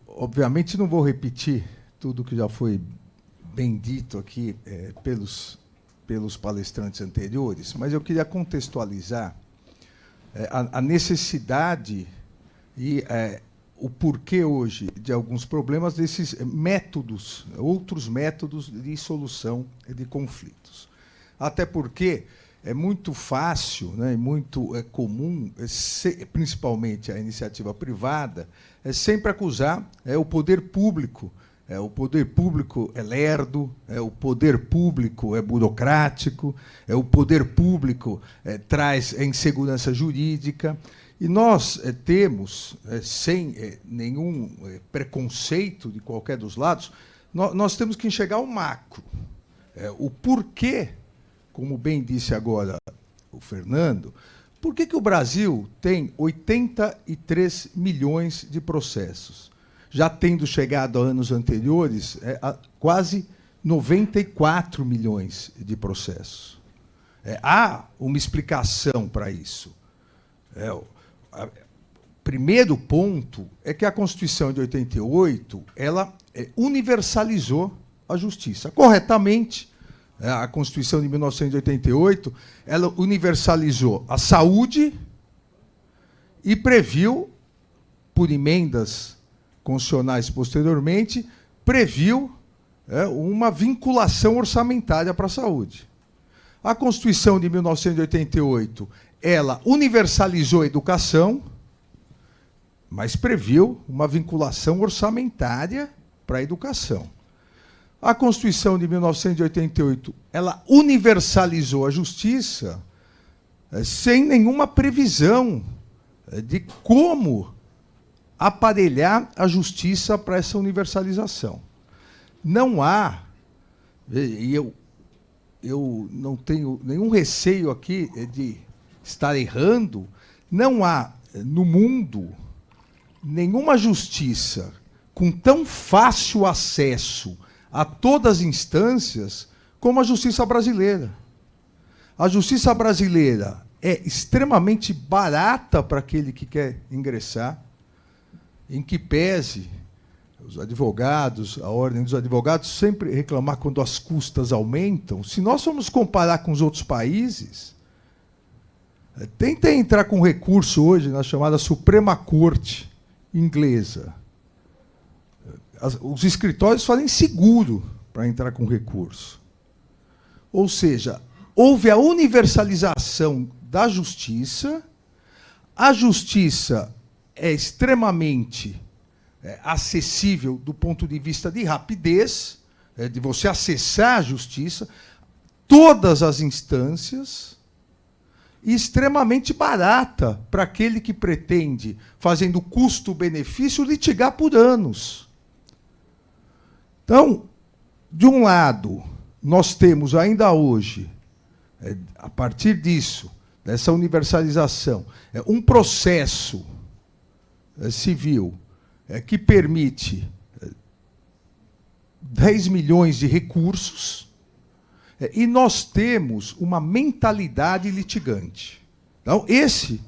Obviamente, não vou repetir tudo que já foi bem dito aqui pelos palestrantes anteriores, mas eu queria contextualizar a necessidade e o porquê hoje de alguns problemas desses métodos, outros métodos de solução de conflitos. Até porque é muito fácil, né, e muito comum, principalmente a iniciativa privada, sempre acusar o poder público. O poder público é lerdo, o poder público é burocrático, o poder público traz insegurança jurídica. E nós temos, sem nenhum preconceito de qualquer dos lados, nós temos que enxergar o macro. O porquê, como bem disse agora o Fernando, por que o Brasil tem 83 milhões de processos, já tendo chegado a anos anteriores a quase 94 milhões de processos? Há uma explicação para isso. O primeiro ponto é que a Constituição de 88 ela universalizou a justiça. Corretamente, a Constituição de 1988 ela universalizou a saúde e previu, por emendas constitucionais posteriormente, previu uma vinculação orçamentária para a saúde. A Constituição de 1988 ela universalizou a educação, mas previu uma vinculação orçamentária para a educação. A Constituição de 1988 ela universalizou a justiça sem nenhuma previsão de como aparelhar a justiça para essa universalização. Não há, e eu não tenho nenhum receio aqui de estar errando, não há no mundo nenhuma justiça com tão fácil acesso a todas as instâncias como a justiça brasileira. A justiça brasileira é extremamente barata para aquele que quer ingressar, em que pese os advogados, a ordem dos advogados, sempre reclamar quando as custas aumentam. Se nós formos comparar com os outros países, tenta entrar com recurso hoje na chamada Suprema Corte inglesa. Os escritórios fazem seguro para entrar com recurso. Ou seja, houve a universalização da justiça, a justiça é extremamente acessível do ponto de vista de rapidez, de você acessar a justiça, todas as instâncias, e extremamente barata para aquele que pretende, fazendo custo-benefício, litigar por anos. Então, de um lado, nós temos ainda hoje, a partir disso, dessa universalização, um processo civil que permite 10 milhões de recursos, e nós temos uma mentalidade litigante. Então, esse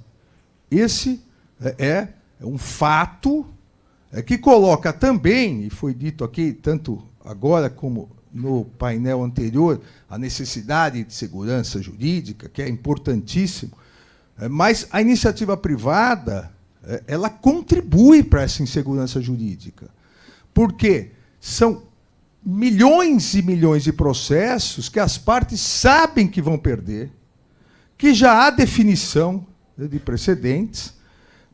é um fato que coloca também, e foi dito aqui, tanto agora como no painel anterior, a necessidade de segurança jurídica, que é importantíssimo, mas a iniciativa privada ela contribui para essa insegurança jurídica, porque são milhões e milhões de processos que as partes sabem que vão perder, que já há definição de precedentes,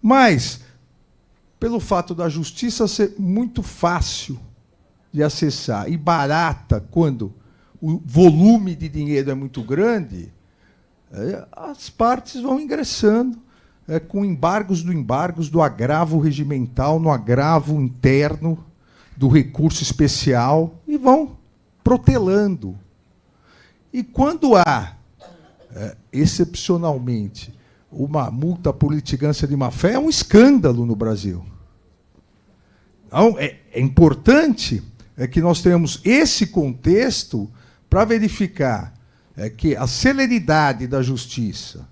mas, pelo fato da justiça ser muito fácil de acessar e barata quando o volume de dinheiro é muito grande, as partes vão ingressando com embargos, do agravo regimental, no agravo interno, do recurso especial, e vão protelando. E quando há, excepcionalmente, uma multa por litigância de má-fé, é um escândalo no Brasil. Então, é importante que nós tenhamos esse contexto para verificar que a celeridade da justiça,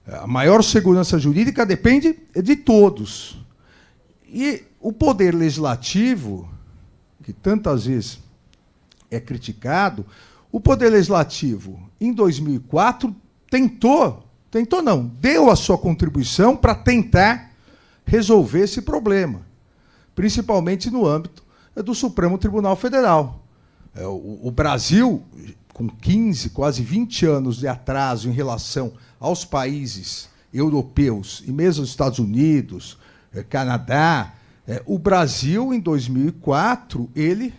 a maior segurança jurídica depende de todos. E o poder legislativo, que tantas vezes é criticado, o poder legislativo, em 2004, deu a sua contribuição para tentar resolver esse problema, principalmente no âmbito do Supremo Tribunal Federal. O Brasil, com 15, quase 20 anos de atraso em relação aos países europeus e mesmo os Estados Unidos, Canadá, o Brasil, em 2004, ele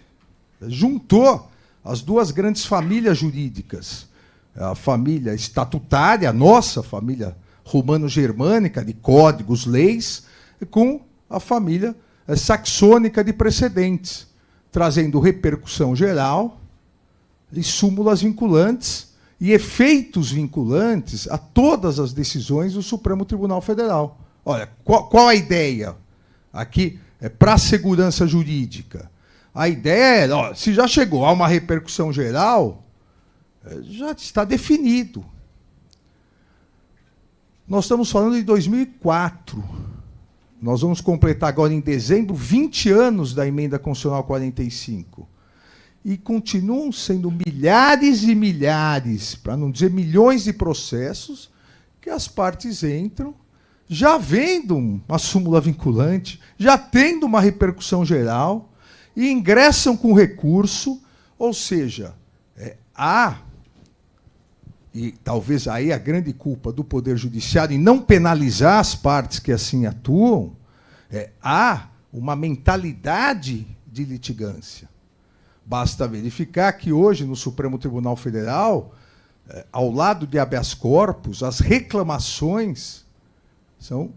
juntou as duas grandes famílias jurídicas, a família estatutária, a nossa família romano-germânica, de códigos, leis, com a família saxônica de precedentes, trazendo repercussão geral e súmulas vinculantes e efeitos vinculantes a todas as decisões do Supremo Tribunal Federal. Olha, qual a ideia aqui para a segurança jurídica? A ideia é, se já chegou a uma repercussão geral, já está definido. Nós estamos falando de 2004. Nós vamos completar agora, em dezembro, 20 anos da Emenda Constitucional 45. E continuam sendo milhares e milhares, para não dizer milhões de processos, que as partes entram, já vendo uma súmula vinculante, já tendo uma repercussão geral, e ingressam com recurso, ou seja, e talvez aí a grande culpa do Poder Judiciário em não penalizar as partes que assim atuam, há uma mentalidade de litigância. Basta verificar que hoje, no Supremo Tribunal Federal, ao lado de habeas corpus, as reclamações são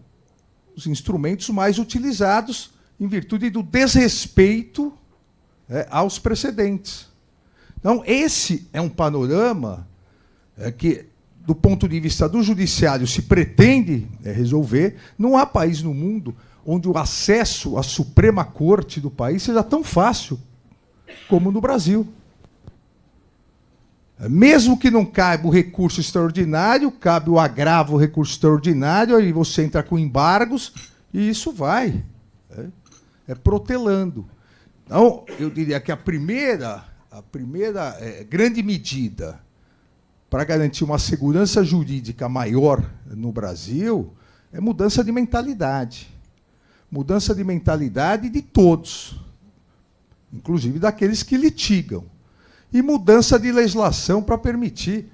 os instrumentos mais utilizados em virtude do desrespeito aos precedentes. Então, esse é um panorama que, do ponto de vista do judiciário, se pretende resolver. Não há país no mundo onde o acesso à Suprema Corte do país seja tão fácil como no Brasil. Mesmo que não caiba o recurso extraordinário, cabe o agravo recurso extraordinário, aí você entra com embargos, e isso vai protelando. Então, eu diria que a primeira grande medida para garantir uma segurança jurídica maior no Brasil é mudança de mentalidade. Mudança de mentalidade de todos, inclusive daqueles que litigam. E mudança de legislação para permitir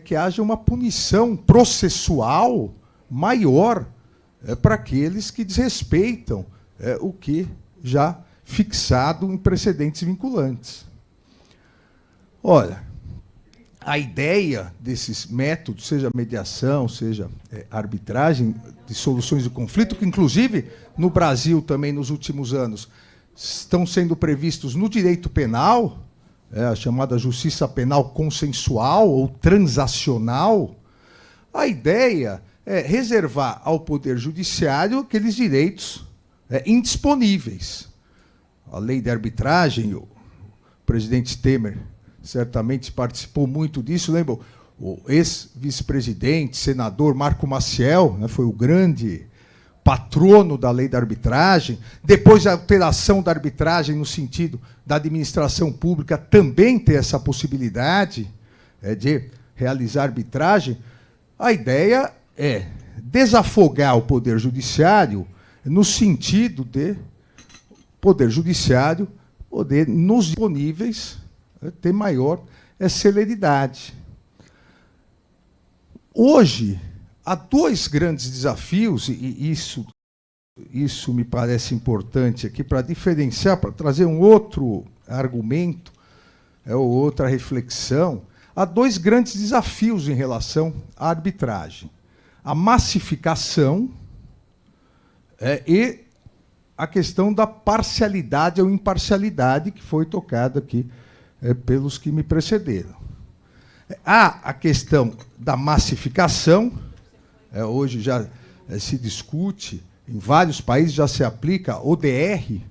que haja uma punição processual maior para aqueles que desrespeitam o que já fixado em precedentes vinculantes. Olha, a ideia desses métodos, seja mediação, seja arbitragem de soluções de conflito, que, inclusive, no Brasil também, nos últimos anos, estão sendo previstos no direito penal, a chamada justiça penal consensual ou transacional, a ideia é reservar ao Poder Judiciário aqueles direitos indisponíveis. A lei de arbitragem, o presidente Temer certamente participou muito disso. Lembra? O ex-vice-presidente, senador Marco Maciel, foi o grande patrono da lei da arbitragem. Depois, a alteração da arbitragem no sentido da administração pública também ter essa possibilidade de realizar arbitragem. A ideia é desafogar o Poder Judiciário no sentido de Poder Judiciário poder, nos disponíveis, ter maior celeridade. Hoje, há dois grandes desafios, e isso me parece importante aqui, para diferenciar, para trazer um outro argumento, ou outra reflexão. Há dois grandes desafios em relação à arbitragem. A massificação e a questão da parcialidade ou imparcialidade, que foi tocada aqui pelos que me precederam. Há a questão da massificação, hoje já se discute, em vários países já se aplica ODR,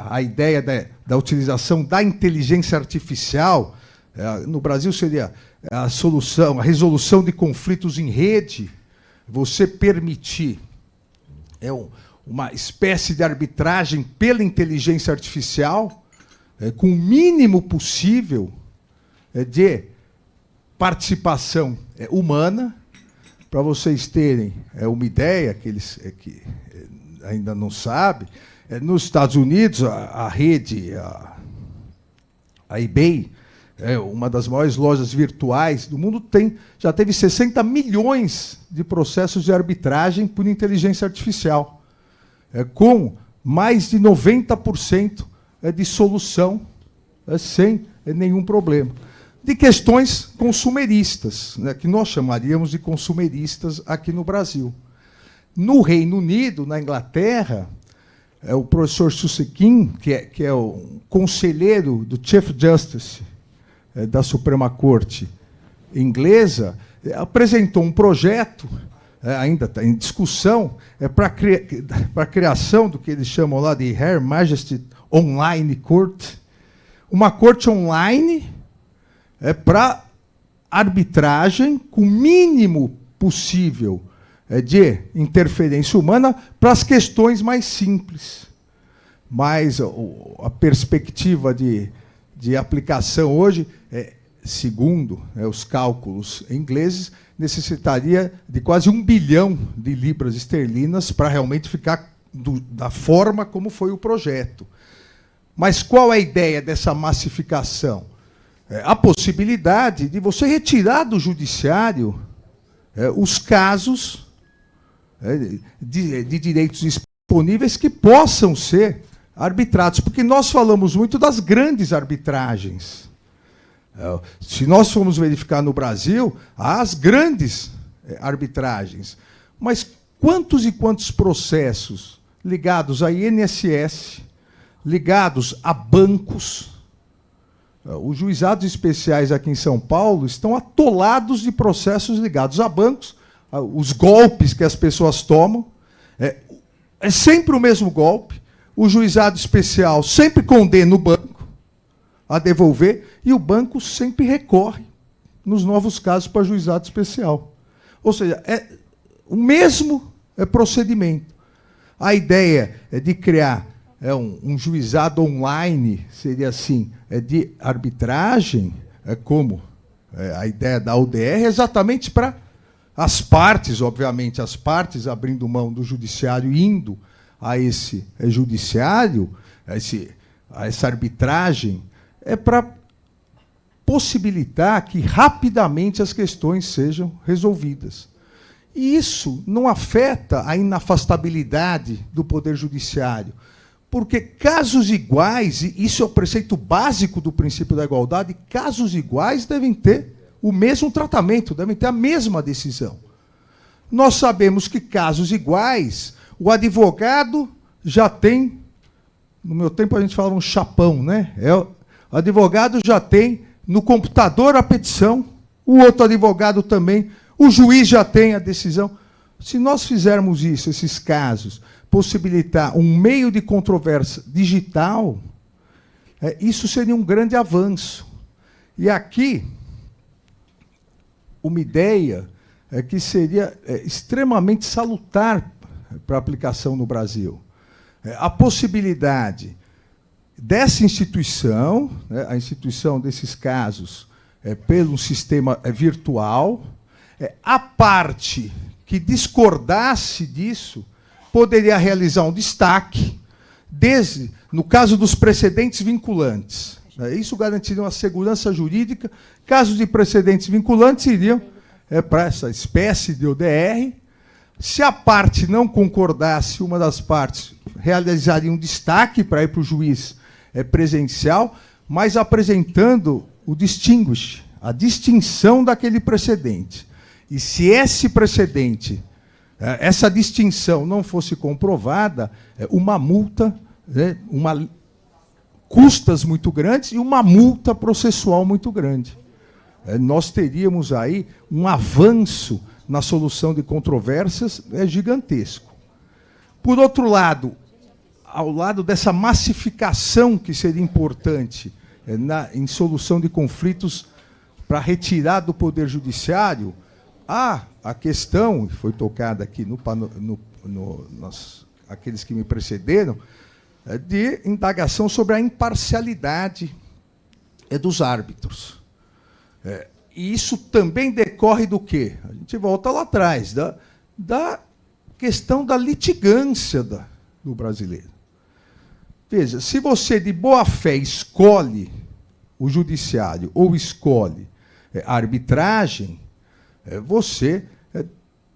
a ideia da utilização da inteligência artificial. No Brasil seria a resolução de conflitos em rede, você permitir uma espécie de arbitragem pela inteligência artificial, com o mínimo possível de participação humana. Para vocês terem uma ideia, aqueles que ainda não sabem, nos Estados Unidos, a rede, a eBay, uma das maiores lojas virtuais do mundo, já teve 60 milhões de processos de arbitragem por inteligência artificial, com mais de 90% de solução sem nenhum problema. De questões consumeristas, né, que nós chamaríamos de consumeristas aqui no Brasil. No Reino Unido, na Inglaterra, o professor Susskind, que é o conselheiro do Chief Justice da Suprema Corte inglesa, apresentou um projeto, ainda está em discussão, para a criação do que eles chamam lá de Her Majesty Online Court, uma corte online para arbitragem com o mínimo possível de interferência humana para as questões mais simples. Mas a perspectiva de aplicação hoje, segundo os cálculos ingleses, necessitaria de quase 1 bilhão de libras esterlinas para realmente ficar da forma como foi o projeto. Mas qual é a ideia dessa massificação? A possibilidade de você retirar do judiciário os casos de direitos disponíveis que possam ser arbitrados, porque nós falamos muito das grandes arbitragens. Se nós formos verificar no Brasil, há as grandes arbitragens, mas quantos e quantos processos ligados a INSS, ligados a bancos. Os juizados especiais aqui em São Paulo estão atolados de processos ligados a bancos, os golpes que as pessoas tomam. É sempre o mesmo golpe. O juizado especial sempre condena o banco a devolver e o banco sempre recorre, nos novos casos, para juizado especial. Ou seja, é o mesmo procedimento. A ideia é de criar um juizado online, seria assim, de arbitragem, como a ideia da UDR, exatamente para as partes, obviamente, as partes abrindo mão do judiciário, indo a esse judiciário, a essa arbitragem, para possibilitar que rapidamente as questões sejam resolvidas. E isso não afeta a inafastabilidade do Poder Judiciário, porque casos iguais, e isso é o preceito básico do princípio da igualdade, casos iguais devem ter o mesmo tratamento, devem ter a mesma decisão. Nós sabemos que casos iguais, o advogado já tem, no meu tempo a gente falava um chapão, né? O advogado já tem no computador a petição, o outro advogado também, o juiz já tem a decisão. Se nós fizermos isso, esses casos, possibilitar um meio de controvérsia digital, isso seria um grande avanço. E aqui, uma ideia que seria extremamente salutar para a aplicação no Brasil. A possibilidade dessa instituição, a instituição desses casos, pelo sistema virtual, a parte que discordasse disso poderia realizar um destaque, no caso dos precedentes vinculantes. Isso garantiria uma segurança jurídica. Casos de precedentes vinculantes iriam para essa espécie de ODR. Se a parte não concordasse, uma das partes realizaria um destaque para ir para o juiz presencial, mas apresentando o distinguish, a distinção daquele precedente. E se esse precedente, essa distinção não fosse comprovada, uma multa, custas muito grandes e uma multa processual muito grande. Nós teríamos aí um avanço na solução de controvérsias gigantesco. Por outro lado, ao lado dessa massificação que seria importante em solução de conflitos para retirar do Poder Judiciário, há a questão, que foi tocada aqui nas aqueles que me precederam, de indagação sobre a imparcialidade dos árbitros. E isso também decorre do quê? A gente volta lá atrás, da questão da litigância do brasileiro. Veja, se você de boa fé escolhe o judiciário ou escolhe a arbitragem, você,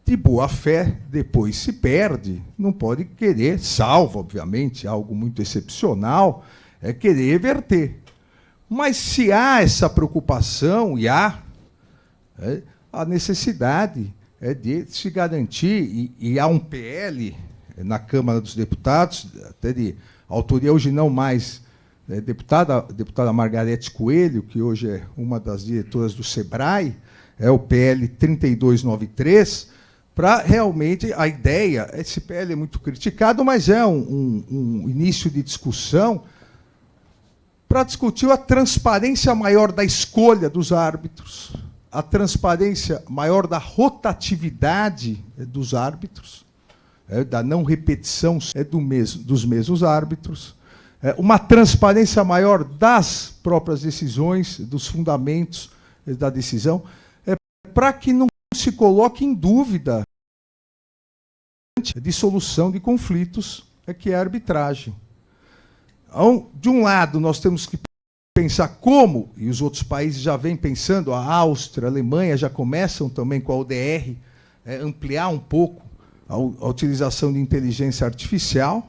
de boa fé, depois se perde, não pode querer, salvo, obviamente, algo muito excepcional, querer reverter. Mas se há essa preocupação, e há a necessidade de se garantir, e há um PL na Câmara dos Deputados, até de autoria hoje não mais deputada Margarete Coelho, que hoje é uma das diretoras do SEBRAE, é o PL 3293, para realmente a ideia, esse PL é muito criticado, mas é um início de discussão para discutir a transparência maior da escolha dos árbitros, a transparência maior da rotatividade dos árbitros, da não repetição dos mesmos árbitros, uma transparência maior das próprias decisões, dos fundamentos da decisão, para que não se coloque em dúvida de solução de conflitos, que é a arbitragem. Então, de um lado, nós temos que pensar como, e os outros países já vêm pensando, a Áustria, a Alemanha já começam também com a ODR, ampliar um pouco a utilização de inteligência artificial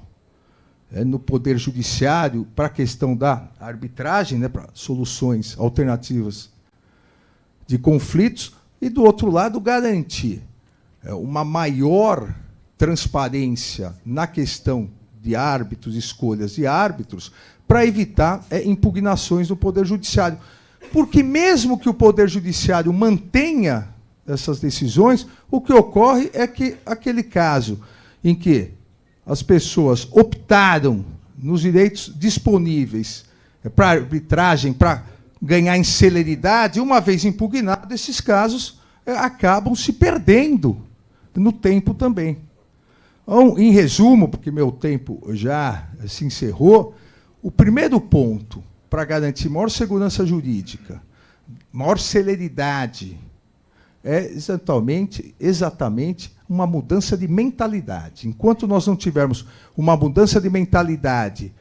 no Poder Judiciário para a questão da arbitragem, para soluções alternativas de conflitos, e, do outro lado, garantir uma maior transparência na questão de árbitros, escolhas de árbitros, para evitar impugnações do Poder Judiciário. Porque, mesmo que o Poder Judiciário mantenha essas decisões, o que ocorre é que aquele caso em que as pessoas optaram nos direitos disponíveis para arbitragem, para ganhar em celeridade, uma vez impugnado, esses casos acabam se perdendo no tempo também. Então, em resumo, porque meu tempo já se encerrou, o primeiro ponto para garantir maior segurança jurídica, maior celeridade, é exatamente uma mudança de mentalidade. Enquanto nós não tivermos uma mudança de mentalidade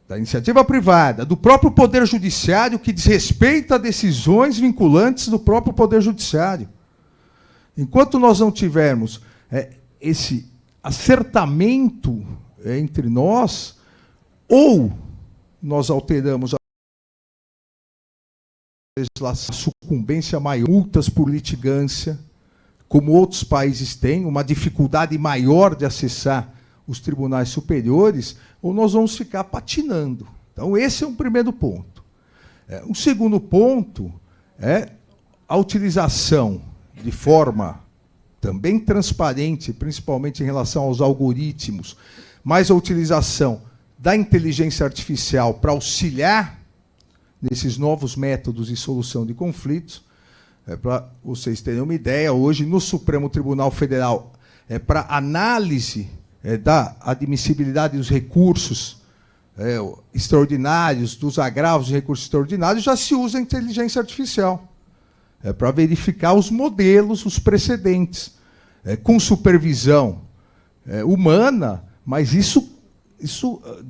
da iniciativa privada, do próprio Poder Judiciário, que desrespeita decisões vinculantes do próprio Poder Judiciário, enquanto nós não tivermos esse acertamento entre nós, ou nós alteramos a legislação, sucumbência maior, multas por litigância, como outros países têm, uma dificuldade maior de acessar os tribunais superiores, ou nós vamos ficar patinando. Então, esse é um primeiro ponto. Um segundo ponto é a utilização de forma também transparente, principalmente em relação aos algoritmos, mas a utilização da inteligência artificial para auxiliar nesses novos métodos de solução de conflitos. Para vocês terem uma ideia, hoje, no Supremo Tribunal Federal, para análise da admissibilidade dos recursos extraordinários, dos agravos de recursos extraordinários, já se usa a inteligência artificial para verificar os modelos, os precedentes, com supervisão humana, mas isso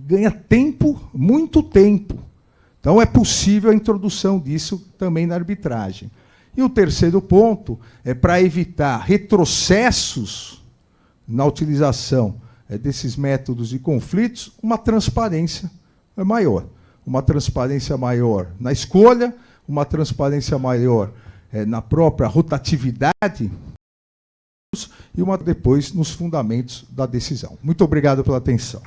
ganha tempo, muito tempo. Então, é possível a introdução disso também na arbitragem. E o terceiro ponto é para evitar retrocessos na utilização desses métodos de conflitos, uma transparência maior. Uma transparência maior na escolha, uma transparência maior na própria rotatividade e uma depois nos fundamentos da decisão. Muito obrigado pela atenção.